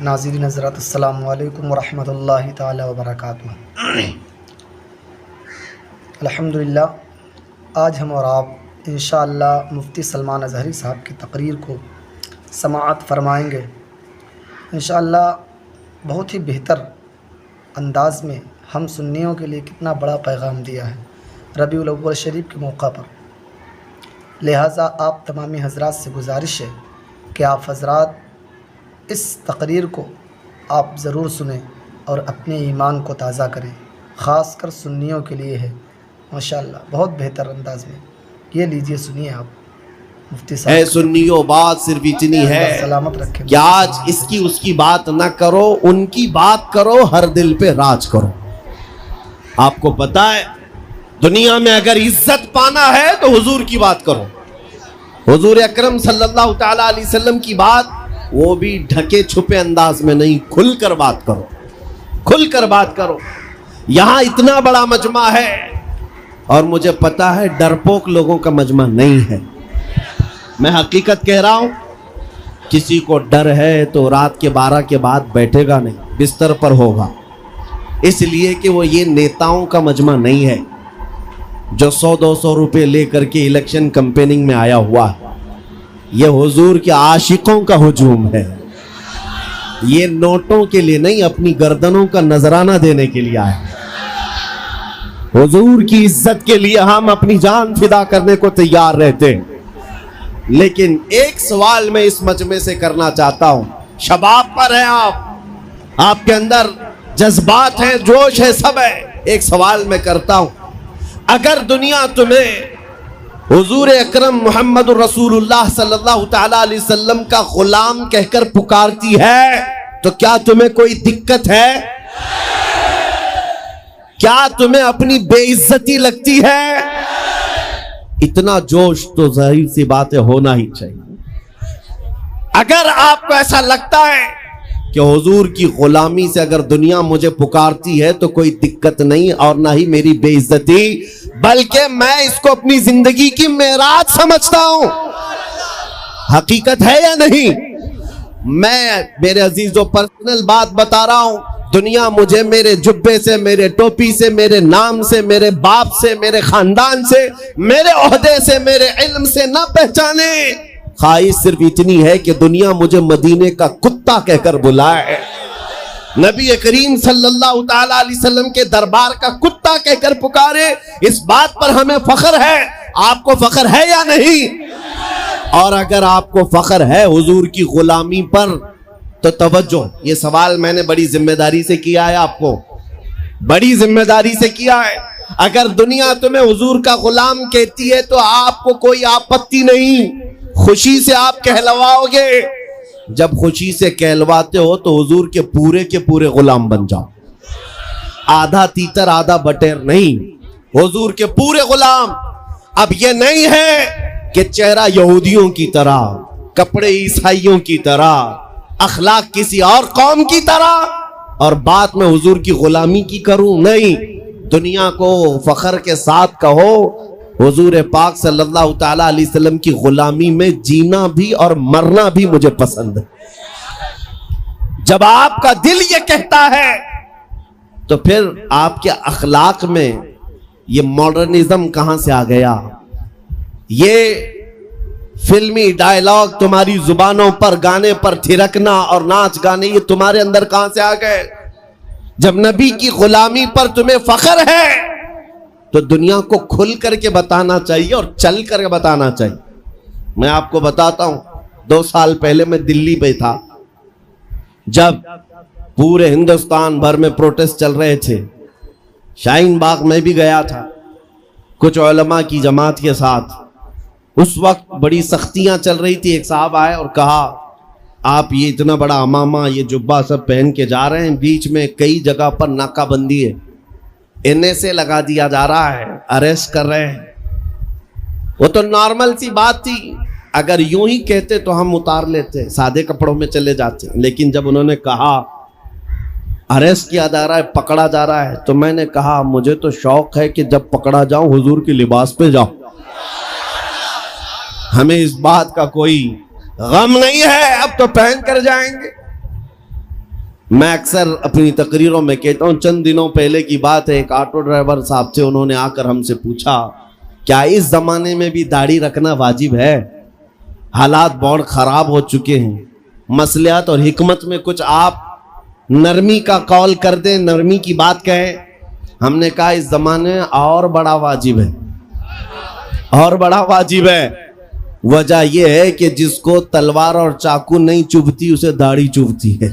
ناظرین حضرات السلام علیکم ورحمۃ اللہ تعالی وبرکاتہ۔ الحمدللہ آج ہم اور آپ انشاءاللہ مفتی سلمان اظہری صاحب کی تقریر کو سماعت فرمائیں گے۔ انشاءاللہ بہت ہی بہتر انداز میں ہم سنیوں کے لیے کتنا بڑا پیغام دیا ہے ربیع الاول شریف کے موقع پر۔ لہٰذا آپ تمامی حضرات سے گزارش ہے کہ آپ حضرات اس تقریر کو آپ ضرور سنیں اور اپنے ایمان کو تازہ کریں، خاص کر سنیوں کے لیے ہے ماشاءاللہ بہت بہتر انداز میں۔ یہ لیجئے سنیے آپ مفتی صاحب۔ اے سنیوں، بات صرف اتنی ہے سلامت رکھیں کہ آج اس کی اس کی بات نہ کرو، ان کی بات کرو، ہر دل پہ راج کرو۔ آپ کو پتہ ہے دنیا میں اگر عزت پانا ہے تو حضور کی بات کرو۔ حضور اکرم صلی اللہ تعالیٰ علیہ وسلم کی بات وہ بھی ڈھکے چھپے انداز میں نہیں، کھل کر بات کرو، کھل کر بات کرو۔ یہاں اتنا بڑا مجمع ہے اور مجھے پتا ہے ڈرپوک لوگوں کا مجمع نہیں ہے۔ میں حقیقت کہہ رہا ہوں، کسی کو ڈر ہے تو رات کے 12 کے بعد بیٹھے گا نہیں، بستر پر ہوگا، اس لیے کہ وہ یہ نیتاؤں کا مجمع نہیں ہے جو 100-200 روپے لے کر کے الیکشن کمپیننگ میں آیا ہوا ہے۔ یہ حضور کے عاشقوں کا ہجوم ہے، یہ نوٹوں کے لیے نہیں، اپنی گردنوں کا نذرانہ دینے کے لیے آئے۔ حضور کی عزت کے لیے ہم اپنی جان فدا کرنے کو تیار رہتے ہیں، لیکن ایک سوال میں اس مجمع سے کرنا چاہتا ہوں۔ شباب پر ہیں آپ کے اندر جذبات ہیں، جوش ہے، سب ہے۔ ایک سوال میں کرتا ہوں، اگر دنیا تمہیں حضور اکرم محمد الرسول اللہ صلی اللہ تعالیٰ علیہ وسلم کا غلام کہہ کر پکارتی ہے تو کیا تمہیں کوئی دقت ہے؟ کیا تمہیں اپنی بے عزتی لگتی ہے؟ اتنا جوش تو ظاہر سی باتیں ہونا ہی چاہیے۔ اگر آپ کو ایسا لگتا ہے کہ حضور کی غلامی سے اگر دنیا مجھے پکارتی ہے تو کوئی دقت نہیں اور نہ ہی میری بے عزتی، بلکہ میں اس کو اپنی زندگی کی معراج سمجھتا ہوں۔ حقیقت ہے یا نہیں؟ میں میرے عزیزوں پرسنل بات بتا رہا ہوں، دنیا مجھے میرے جبے سے، میرے ٹوپی سے، میرے نام سے، میرے باپ سے، میرے خاندان سے، میرے عہدے سے، میرے علم سے نہ پہچانے، خواہش صرف اتنی ہے کہ دنیا مجھے مدینے کا کتا کہہ کر بلائے، نبی کریم صلی اللہ تعالیٰ علیہ وسلم کے دربار کا کتا کہہ کر پکارے۔ اس بات پر ہمیں فخر ہے۔ آپ کو فخر ہے یا نہیں؟ اور اگر آپ کو فخر ہے حضور کی غلامی پر تو توجہ، یہ سوال میں نے بڑی ذمہ داری سے کیا ہے، آپ کو بڑی ذمہ داری سے کیا ہے۔ اگر دنیا تمہیں حضور کا غلام کہتی ہے تو آپ کو کوئی آپتی نہیں، خوشی سے آپ کہلواؤ گے۔ جب خوشی سے کہلواتے ہو تو حضور کے پورے غلام بن جاؤ، آدھا تیتر آدھا بٹیر نہیں، حضور کے پورے غلام۔ اب یہ نہیں ہے کہ چہرہ یہودیوں کی طرح، کپڑے عیسائیوں کی طرح، اخلاق کسی اور قوم کی طرح، اور بات میں حضور کی غلامی کی کروں، نہیں۔ دنیا کو فخر کے ساتھ کہو حضور پاک صلی اللہ تعالیٰ علیہ وسلم کی غلامی میں جینا بھی اور مرنا بھی مجھے پسند ہے۔ جب آپ کا دل یہ کہتا ہے تو پھر آپ کے اخلاق میں یہ ماڈرنزم کہاں سے آ گیا؟ یہ فلمی ڈائلاگ تمہاری زبانوں پر، گانے پر تھرکنا اور ناچ گانے، یہ تمہارے اندر کہاں سے آ گئے؟ جب نبی کی غلامی پر تمہیں فخر ہے تو دنیا کو کھل کر کے بتانا چاہیے اور چل کر کے بتانا چاہیے۔ میں آپ کو بتاتا ہوں، 2 سال پہلے میں دلی پہ تھا، جب پورے ہندوستان بھر میں پروٹیسٹ چل رہے تھے، شاہین باغ میں بھی گیا تھا کچھ علماء کی جماعت کے ساتھ۔ اس وقت بڑی سختیاں چل رہی تھی۔ ایک صاحب آئے اور کہا، آپ یہ اتنا بڑا عمامہ، یہ جبہ سب پہن کے جا رہے ہیں، بیچ میں کئی جگہ پر ناکہ بندی ہے، NSA لگا دیا جا رہا ہے، اریسٹ کر رہے ہیں۔ وہ تو نارمل سی بات تھی، اگر یوں ہی کہتے تو ہم اتار لیتے، سادے کپڑوں میں چلے جاتے، لیکن جب انہوں نے کہا اریسٹ کیا جا رہا ہے، پکڑا جا رہا ہے، تو میں نے کہا مجھے تو شوق ہے کہ جب پکڑا جاؤں حضور کے لباس پہ جاؤں۔ ہمیں اس بات کا کوئی غم نہیں ہے، اب تو پہن کر جائیں گے۔ میں اکثر اپنی تقریروں میں کہتا ہوں، چند دنوں پہلے کی بات ہے، ایک آٹو ڈرائیور صاحب تھے، انہوں نے آ کر ہم سے پوچھا کیا اس زمانے میں بھی داڑھی رکھنا واجب ہے؟ حالات بہت خراب ہو چکے ہیں، مصلحت اور حکمت میں کچھ آپ نرمی کا قول کر دیں، نرمی کی بات کہیں۔ ہم نے کہا اس زمانے میں اور بڑا واجب ہے، اور بڑا واجب ہے۔ وجہ یہ ہے کہ جس کو تلوار اور چاقو نہیں چبھتی اسے داڑھی چبھتی ہے۔